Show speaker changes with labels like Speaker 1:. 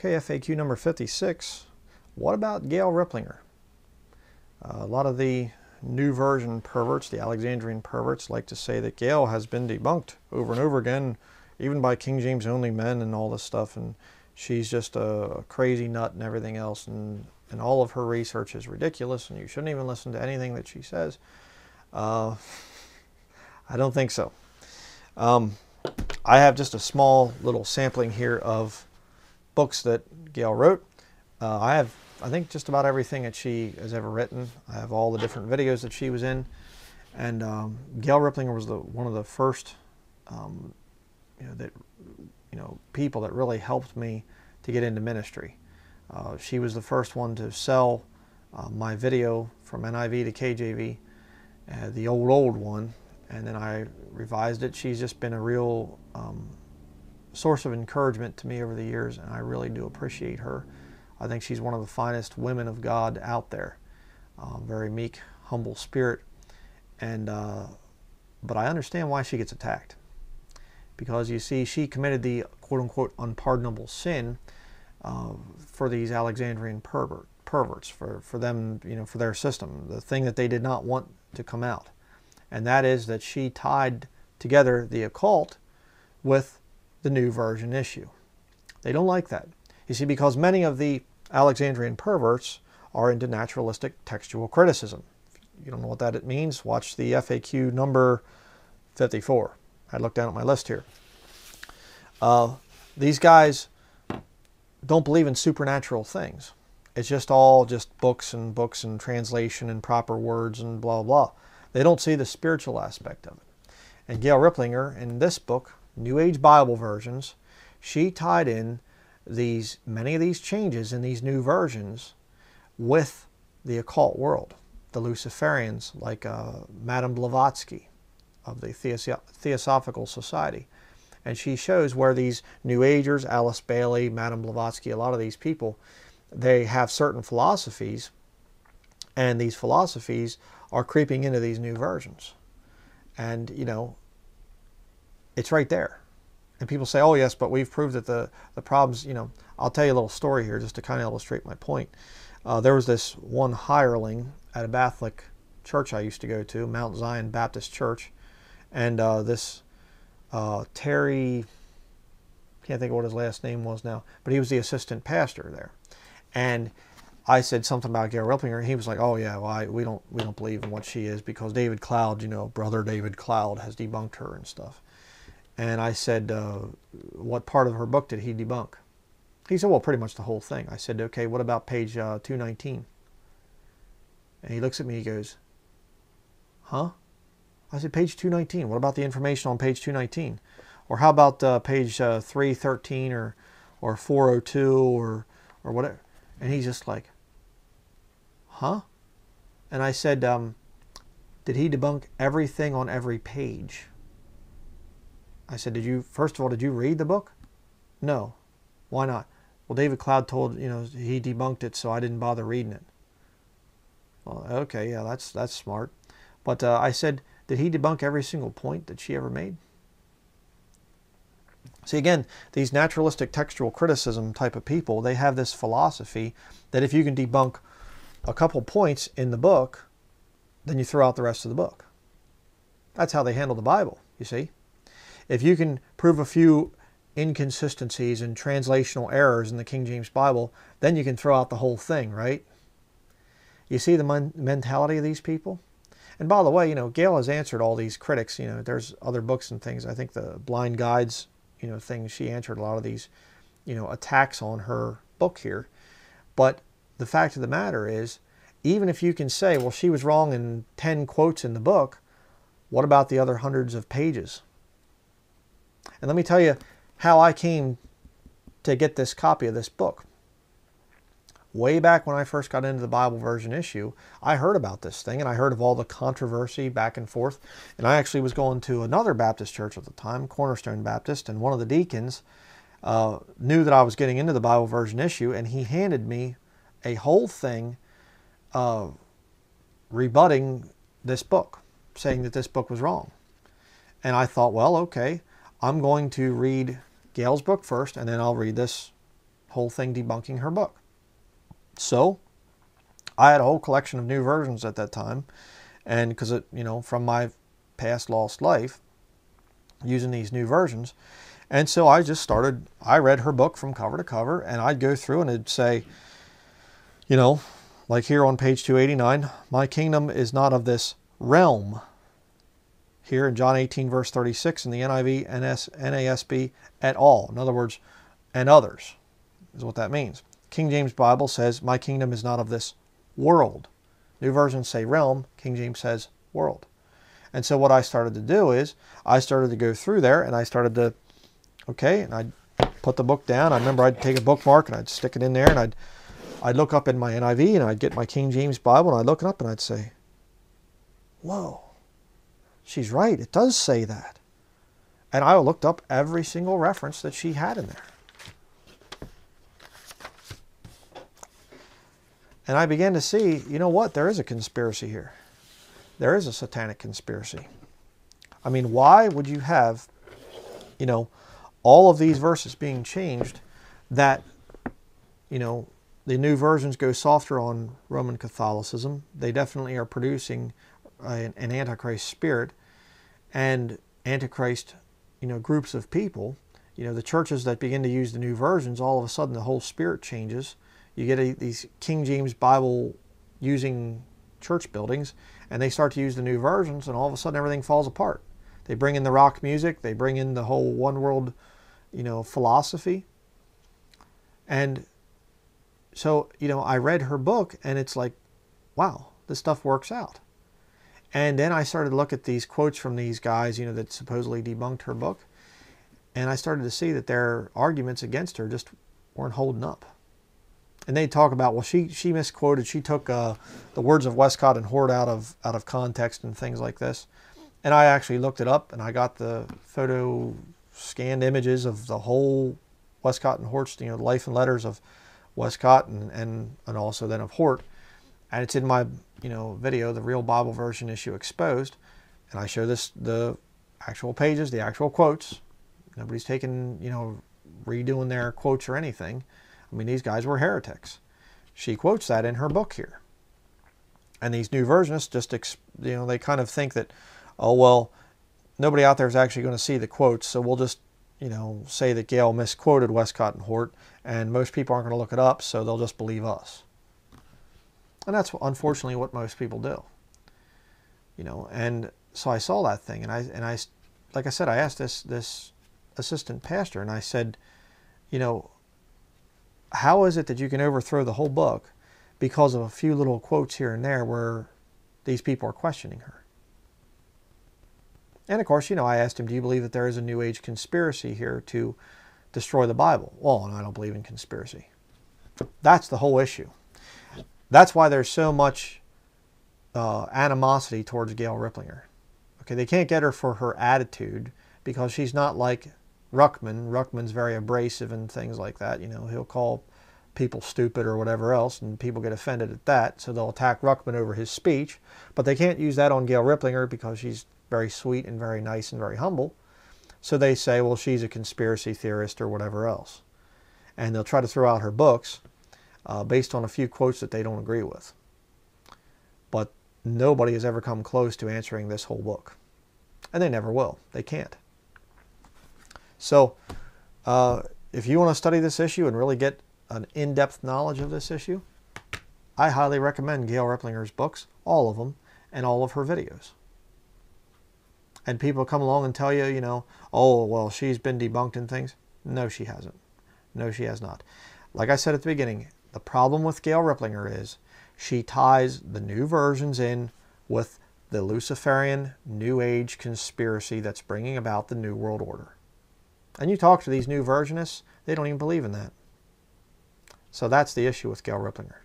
Speaker 1: Okay, FAQ number 56. What about Gail Riplinger? A lot of the new version perverts, the Alexandrian perverts, like to say that Gail has been debunked over and over again, even by King James only men and all this stuff, and she's just a crazy nut and everything else, and all of her research is ridiculous, and you shouldn't even listen to anything that she says. I don't think so. I have just a small little sampling here of books that Gail wrote. I have, I think, just about everything that she has ever written. I have all the different videos that she was in, and Gail Riplinger was one of the first, people that really helped me to get into ministry. She was the first one to sell my video from NIV to KJV, the old one, and then I revised it. She's just been a real source of encouragement to me over the years, and I really do appreciate her. I think she's one of the finest women of God out there. Very meek, humble spirit, and but I understand why she gets attacked, because you see, she committed the quote-unquote unpardonable sin for these Alexandrian perverts, for them, for their system, the thing that they did not want to come out, and that is that she tied together the occult with the new version issue. They don't like that. You see, because many of the Alexandrian perverts are into naturalistic textual criticism. If you don't know what that means, watch the FAQ number 54. I looked down at my list here. These guys don't believe in supernatural things. It's just all just books and translation and proper words and blah, blah. They don't see the spiritual aspect of it. And Gail Riplinger, in this book, New Age Bible Versions, she tied in many of these changes in these new versions with the occult world. The Luciferians, like Madame Blavatsky of the Theosophical Society. And she shows where these New Agers, Alice Bailey, Madame Blavatsky, a lot of these people, they have certain philosophies, and these philosophies are creeping into these new versions. And, it's right there. And people say, oh yes, but we've proved that the problems, I'll tell you a little story here just to kind of illustrate my point. There was this one hireling at a Catholic church I used to go to, Mount Zion Baptist Church, and this Terry, can't think of what his last name was now, but he was the assistant pastor there. And I said something about Gail Riplinger, and he was like, oh yeah, well, we don't believe in what she is, because David Cloud, brother David Cloud has debunked her and stuff. And I said, what part of her book did he debunk? He said, well, pretty much the whole thing. I said, okay, what about page 219? And he looks at me, he goes, huh? I said, page 219, what about the information on page 219? Or how about page 313 or 402 or whatever? And he's just like, huh? And I said, did he debunk everything on every page? I said, first of all, did you read the book? No. Why not? Well, David Cloud told, he debunked it, so I didn't bother reading it. Well, okay, yeah, that's smart. But I said, did he debunk every single point that she ever made? See, again, these naturalistic textual criticism type of people, they have this philosophy that if you can debunk a couple points in the book, then you throw out the rest of the book. That's how they handle the Bible, you see. If you can prove a few inconsistencies and translational errors in the King James Bible, then you can throw out the whole thing, right? You see the mentality of these people? And by the way, Gail has answered all these critics. There's other books and things. I think the Blind Guides, things, she answered a lot of these, attacks on her book here. But the fact of the matter is, even if you can say, well, she was wrong in 10 quotes in the book, what about the other hundreds of pages? And let me tell you how I came to get this copy of this book. Way back when I first got into the Bible version issue, I heard about this thing, and I heard of all the controversy back and forth. And I actually was going to another Baptist church at the time, Cornerstone Baptist, and one of the deacons knew that I was getting into the Bible version issue, and he handed me a whole thing rebutting this book, saying that this book was wrong. And I thought, well, okay, I'm going to read Gail's book first, and then I'll read this whole thing debunking her book. So I had a whole collection of new versions at that time, and because from my past lost life, using these new versions. And so I just started, I read her book from cover to cover, and I'd go through and it'd say, like here on page 289, my kingdom is not of this realm. Here in John 18 verse 36 in the NIV, NASB, at all. In other words, and others is what that means. King James Bible says, my kingdom is not of this world. New versions say realm, King James says world. And so what I started to do is, I started to go through there and I started to, and I'd put the book down. I remember I'd take a bookmark and I'd stick it in there, and I'd look up in my NIV and I'd get my King James Bible and I'd look it up and I'd say, whoa, she's right, it does say that. And I looked up every single reference that she had in there. And I began to see, you know what, there is a conspiracy here. There is a satanic conspiracy. I mean, why would you have, all of these verses being changed that, the new versions go softer on Roman Catholicism. They definitely are producing an Antichrist spirit and Antichrist, groups of people. The churches that begin to use the new versions, all of a sudden the whole spirit changes. You get these King James Bible using church buildings, and they start to use the new versions, and all of a sudden everything falls apart. They bring in the rock music, they bring in the whole one world, philosophy. And so, I read her book and it's like, wow, this stuff works out. And then I started to look at these quotes from these guys, that supposedly debunked her book. And I started to see that their arguments against her just weren't holding up. And they talk about, well, she misquoted, she took the words of Westcott and Hort out of context and things like this. And I actually looked it up and I got the photo scanned images of the whole Westcott and Hort's, the life and letters of Westcott and also then of Hort. And it's in my, video, the Real Bible Version Issue Exposed. And I show the actual pages, the actual quotes. Nobody's taking, redoing their quotes or anything. I mean, these guys were heretics. She quotes that in her book here. And these new versionists just, they kind of think that, oh, well, nobody out there is actually going to see the quotes, so we'll just, say that Gail misquoted Westcott and Hort, and most people aren't going to look it up, so they'll just believe us. And that's unfortunately what most people do. And so I saw that thing, and I like I said, I asked this assistant pastor, and I said, how is it that you can overthrow the whole book because of a few little quotes here and there where these people are questioning her? And of course, I asked him, do you believe that there is a New Age conspiracy here to destroy the Bible? Well, and I don't believe in conspiracy. That's the whole issue. That's why there's so much animosity towards Gail Riplinger. Okay, they can't get her for her attitude because she's not like Ruckman. Ruckman's very abrasive and things like that. He'll call people stupid or whatever else, and people get offended at that, so they'll attack Ruckman over his speech. But they can't use that on Gail Riplinger because she's very sweet and very nice and very humble. So they say, well, she's a conspiracy theorist or whatever else. And they'll try to throw out her books based on a few quotes that they don't agree with. But nobody has ever come close to answering this whole book. And they never will. They can't. So if you want to study this issue and really get an in-depth knowledge of this issue, I highly recommend Gail Riplinger's books, all of them, and all of her videos. And people come along and tell you, oh, well, she's been debunked and things. No, she hasn't. No, she has not. Like I said at the beginning, the problem with Gail Riplinger is she ties the new versions in with the Luciferian New Age conspiracy that's bringing about the New World Order. And you talk to these new versionists, they don't even believe in that. So that's the issue with Gail Riplinger.